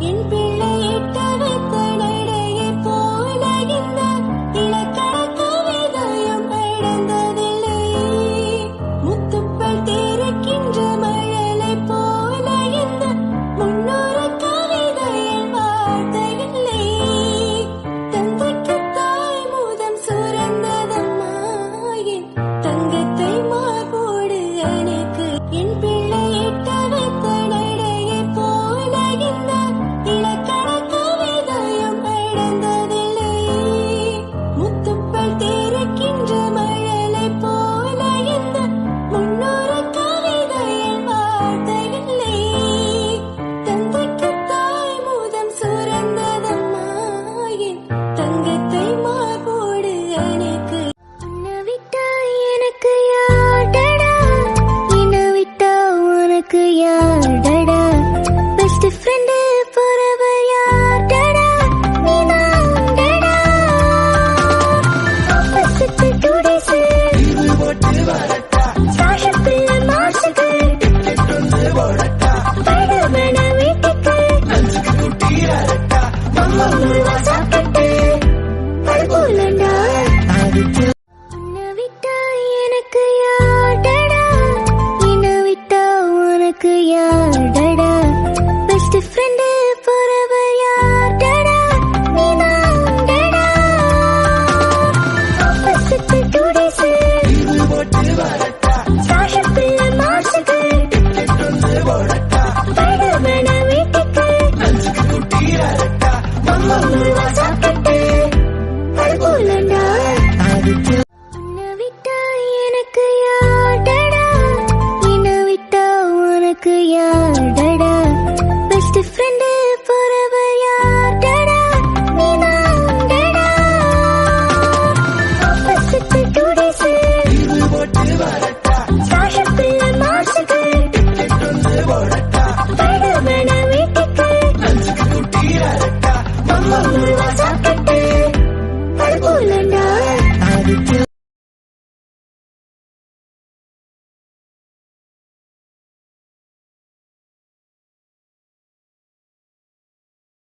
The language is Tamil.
என் பிள்ளை எட்டவை தடையை போல இந்த இலக்கண கவிதையும் அடந்ததில்லை. முத்துப்பல் தேர்க்கின்ற மழலை போல இந்த முன்னூறு கவிதையில் வார்த்தையில்லை. தந்தைக்கு தாய் மூதம் சுரந்ததம்மா என் தங்கத்தை மார்போடு அணைக்கு. என் பிள்ளை எட்டவை தடையை போல இந்த இலக்கண கவிதையும் அடந்ததில்லை. முத்துப்பல் தேர்க்கின்ற மழலை போல இந்த முன்னூறு கவிதையில் வார்த்தையில்லை. தந்தைக்கு தாய் மூதம் சுரந்ததம்மா என் தங்கத்தை மார்போடு அணைக்கு. உன்னை விட்டா எனக்கு யார்டா, என்னை விட்டா உனக்கு யார்டா, பெஸ்ட் ஃப்ரெண்டு forever யார்டா, நீதான்டா. ஆப்போசிட் டூ டேஸ் சாஷப்பிள்ள மாசுக்கு படுவன வீட்டுக்கு மம்மா சாப்பிட்டு